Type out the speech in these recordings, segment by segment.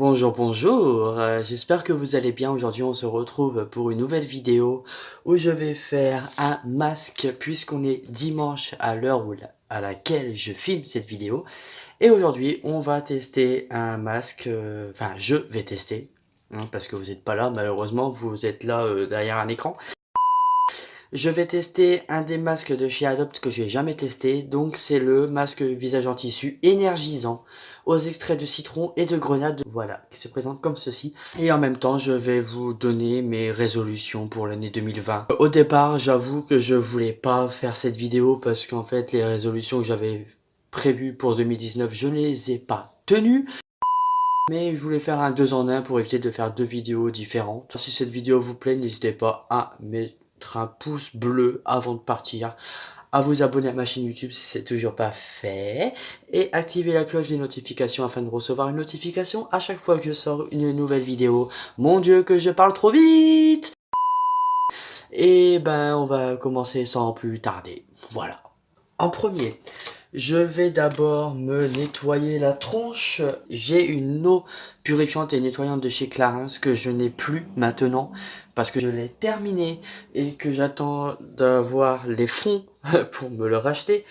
Bonjour, bonjour, j'espère que vous allez bien. Aujourd'hui on se retrouve pour une nouvelle vidéo où je vais faire un masque puisqu'on est dimanche à l'heure à laquelle je filme cette vidéo. Et aujourd'hui on va tester un masque, enfin je vais tester, hein, parce que vous n'êtes pas là malheureusement, vous êtes là derrière un écran. Je vais tester un des masques de chez Adopt que je n'ai jamais testé, donc c'est le masque visage en tissu énergisant aux extraits de citron et de grenade, voilà, qui se présente comme ceci. Et en même temps, je vais vous donner mes résolutions pour l'année 2020. Au départ, j'avoue que je voulais pas faire cette vidéo parce qu'en fait, les résolutions que j'avais prévues pour 2019, je ne les ai pas tenues. Mais je voulais faire un 2 en 1 pour éviter de faire deux vidéos différentes. Si cette vidéo vous plaît, n'hésitez pas à mettre un pouce bleu avant de partir, à vous abonner à ma chaîne YouTube si c'est toujours pas fait, et activer la cloche des notifications afin de recevoir une notification à chaque fois que je sors une nouvelle vidéo. Mon Dieu que je parle trop vite! Et ben on va commencer sans plus tarder. Voilà. En premier, je vais d'abord me nettoyer la tronche. J'ai une eau purifiante et nettoyante de chez Clarins que je n'ai plus maintenant parce que je l'ai terminé et que j'attends d'avoir les fonds pour me le racheter.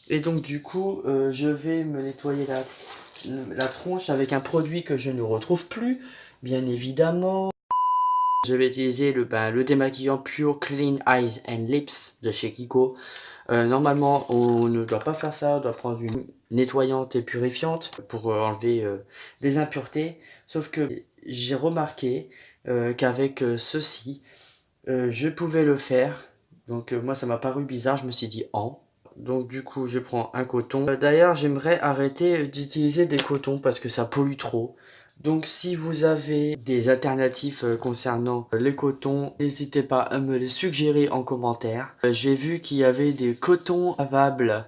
Et donc du coup, je vais me nettoyer la tronche avec un produit que je ne retrouve plus, bien évidemment. Je vais utiliser le démaquillant Pure Clean Eyes and Lips de chez Kiko. Normalement, on ne doit pas faire ça, on doit prendre une nettoyante et purifiante pour enlever les impuretés. Sauf que j'ai remarqué qu'avec ceci, je pouvais le faire. Donc moi, ça m'a paru bizarre, je me suis dit « en ». Donc du coup, je prends un coton. D'ailleurs, j'aimerais arrêter d'utiliser des cotons parce que ça pollue trop. Donc si vous avez des alternatives concernant les cotons, n'hésitez pas à me les suggérer en commentaire. J'ai vu qu'il y avait des cotons lavables,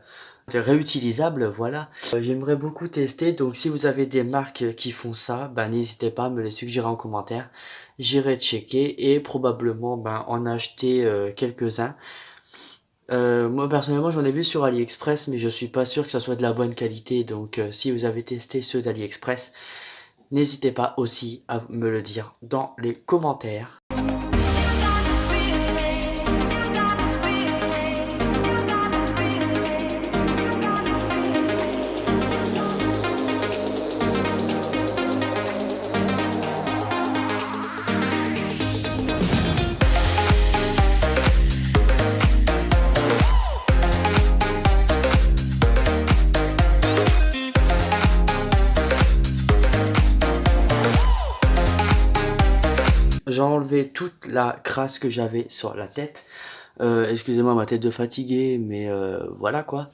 réutilisables, voilà. J'aimerais beaucoup tester, donc si vous avez des marques qui font ça, n'hésitez pas à me les suggérer en commentaire. J'irai checker et probablement en acheter quelques-uns. Moi personnellement j'en ai vu sur AliExpress mais je suis pas sûr que ça soit de la bonne qualité, donc si vous avez testé ceux d'AliExpress, n'hésitez pas aussi à me le dire dans les commentaires. J'ai enlevé toute la crasse que j'avais sur la tête. Excusez-moi ma tête de fatigué, mais voilà quoi.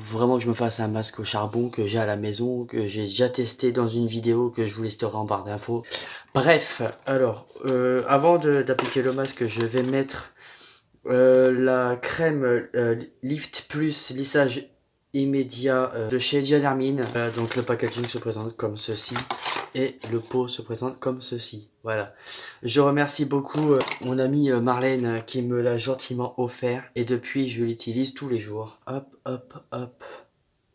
Vraiment que je me fasse un masque au charbon que j'ai à la maison, que j'ai déjà testé dans une vidéo que je vous laisserai en barre d'infos. Bref, alors, avant d'appliquer le masque, je vais mettre la crème Lift Plus lissage immédiat de chez Diadermine. Donc le packaging se présente comme ceci et le pot se présente comme ceci. Voilà. Je remercie beaucoup mon amie Marlène qui me l'a gentiment offert et depuis je l'utilise tous les jours. Hop, hop, hop,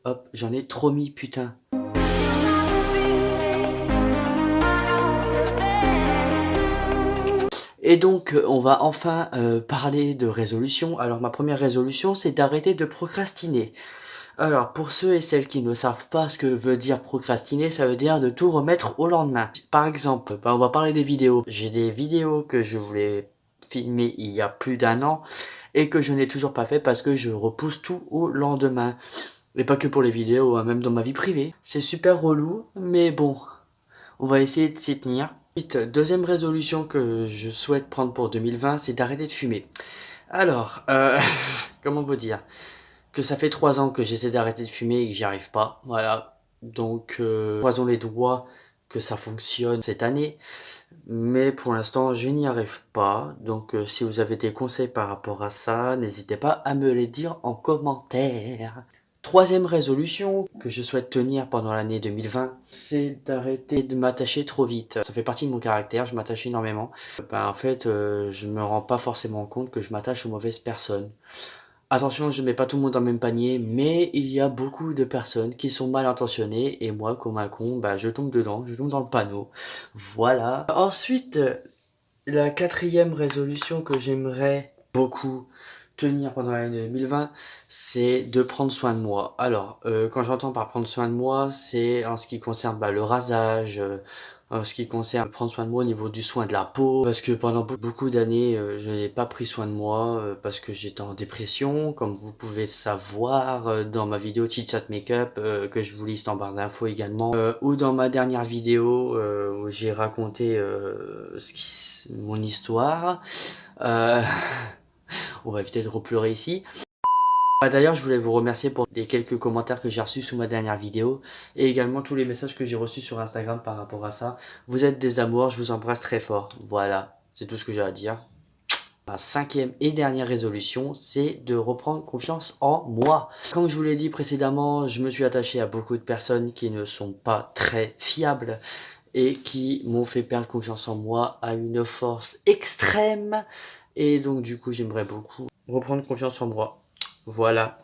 hop. J'en ai trop mis, putain. Et donc, on va enfin parler de résolution. Alors, ma première résolution, c'est d'arrêter de procrastiner. Alors, pour ceux et celles qui ne savent pas ce que veut dire procrastiner, ça veut dire de tout remettre au lendemain. Par exemple, on va parler des vidéos. J'ai des vidéos que je voulais filmer il y a plus d'1 an et que je n'ai toujours pas fait parce que je repousse tout au lendemain. Et pas que pour les vidéos, hein, même dans ma vie privée. C'est super relou, mais bon, on va essayer de s'y tenir. Deuxième résolution que je souhaite prendre pour 2020, c'est d'arrêter de fumer. Alors, comment vous dire que ça fait 3 ans que j'essaie d'arrêter de fumer et que j'y arrive pas, voilà. Donc, croisons les doigts que ça fonctionne cette année. Mais pour l'instant, je n'y arrive pas. Donc, si vous avez des conseils par rapport à ça, n'hésitez pas à me les dire en commentaire. Troisième résolution que je souhaite tenir pendant l'année 2020, c'est d'arrêter de m'attacher trop vite. Ça fait partie de mon caractère, je m'attache énormément. En fait, je me rends pas forcément compte que je m'attache aux mauvaises personnes. Attention, je mets pas tout le monde dans le même panier, mais il y a beaucoup de personnes qui sont mal intentionnées et moi, comme un con, bah, je tombe dedans, je tombe dans le panneau. Voilà. Ensuite, la quatrième résolution que j'aimerais beaucoup tenir pendant l'année 2020, c'est de prendre soin de moi. Alors, quand j'entends par prendre soin de moi, c'est en ce qui concerne le rasage, en ce qui concerne prendre soin de moi au niveau du soin de la peau, parce que pendant beaucoup d'années, je n'ai pas pris soin de moi, parce que j'étais en dépression, comme vous pouvez le savoir, dans ma vidéo Chit Chat Makeup, que je vous liste en barre d'infos également, ou dans ma dernière vidéo, où j'ai raconté mon histoire. On va éviter de repleurer ici. D'ailleurs, je voulais vous remercier pour les quelques commentaires que j'ai reçus sous ma dernière vidéo et également tous les messages que j'ai reçus sur Instagram par rapport à ça. Vous êtes des amours, je vous embrasse très fort. Voilà, c'est tout ce que j'ai à dire. Ma cinquième et dernière résolution, c'est de reprendre confiance en moi. Comme je vous l'ai dit précédemment, je me suis attaché à beaucoup de personnes qui ne sont pas très fiables et qui m'ont fait perdre confiance en moi à une force extrême. Et donc du coup, j'aimerais beaucoup reprendre confiance en moi. Voilà.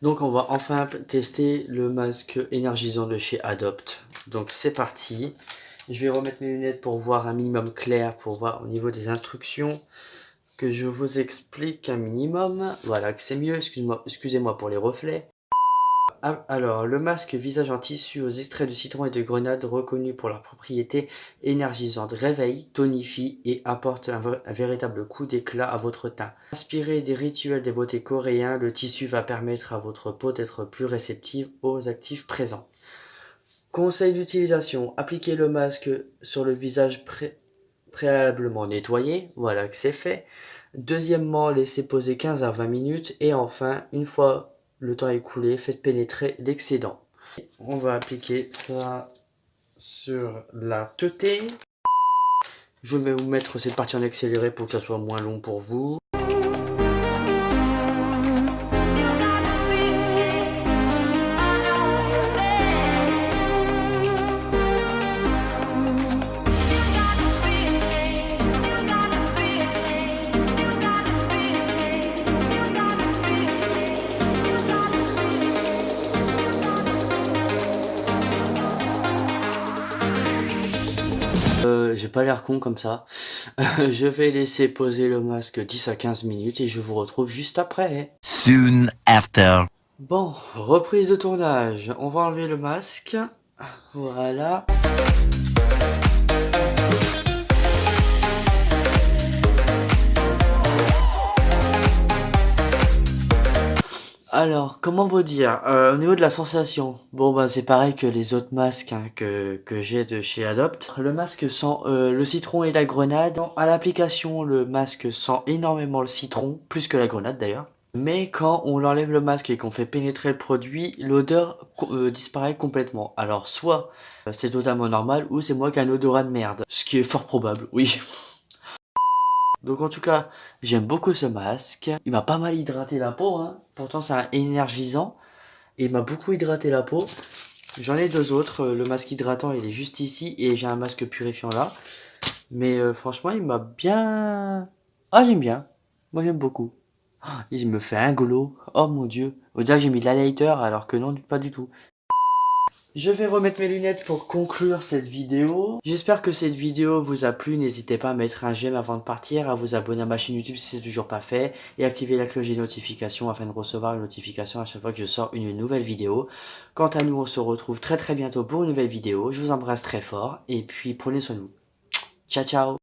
Donc on va enfin tester le masque énergisant de chez Adopt. Donc c'est parti. Je vais remettre mes lunettes pour voir un minimum clair, pour voir au niveau des instructions, que je vous explique un minimum. Voilà, que c'est mieux, excusez-moi pour les reflets. Alors, le masque visage en tissu aux extraits de citron et de grenade reconnu pour leur propriété énergisante réveille, tonifie et apporte un véritable coup d'éclat à votre teint. Inspiré des rituels des beautés coréens, le tissu va permettre à votre peau d'être plus réceptive aux actifs présents. Conseil d'utilisation, appliquez le masque sur le visage préalablement nettoyé, voilà que c'est fait. Deuxièmement, laissez poser 15 à 20 minutes et enfin, une fois le temps écoulé, faites pénétrer l'excédent. On va appliquer ça sur la teuté. Je vais vous mettre cette partie en accéléré pour que ça soit moins long pour vous. J'ai pas l'air con comme ça. Je vais laisser poser le masque 10 à 15 minutes et je vous retrouve juste après. Soon after. Bon, reprise de tournage. On va enlever le masque. Voilà. Alors, comment vous dire, au niveau de la sensation, bon bah c'est pareil que les autres masques que j'ai de chez Adopt. Le masque sent le citron et la grenade. À l'application, le masque sent énormément le citron, plus que la grenade d'ailleurs. Mais quand on enlève le masque et qu'on fait pénétrer le produit, l'odeur disparaît complètement. Alors soit c'est totalement normal, ou c'est moi qui ai un odorat de merde. Ce qui est fort probable, oui. Donc en tout cas, j'aime beaucoup ce masque. Il m'a pas mal hydraté la peau, hein. Pourtant c'est un énergisant. Et il m'a beaucoup hydraté la peau. J'en ai deux autres. Le masque hydratant, il est juste ici. Et j'ai un masque purifiant là. Mais franchement, il m'a bien... Ah, j'aime bien. Moi, j'aime beaucoup. Ah, il me fait un glow. Oh mon dieu. On dirait que j'ai mis de l'highlighter alors que non, pas du tout. Je vais remettre mes lunettes pour conclure cette vidéo. J'espère que cette vidéo vous a plu. N'hésitez pas à mettre un j'aime avant de partir, à vous abonner à ma chaîne YouTube si c'est toujours pas fait, et activer la cloche des notifications afin de recevoir une notification à chaque fois que je sors une nouvelle vidéo. Quant à nous, on se retrouve très très bientôt pour une nouvelle vidéo. Je vous embrasse très fort, et puis prenez soin de vous. Ciao ciao.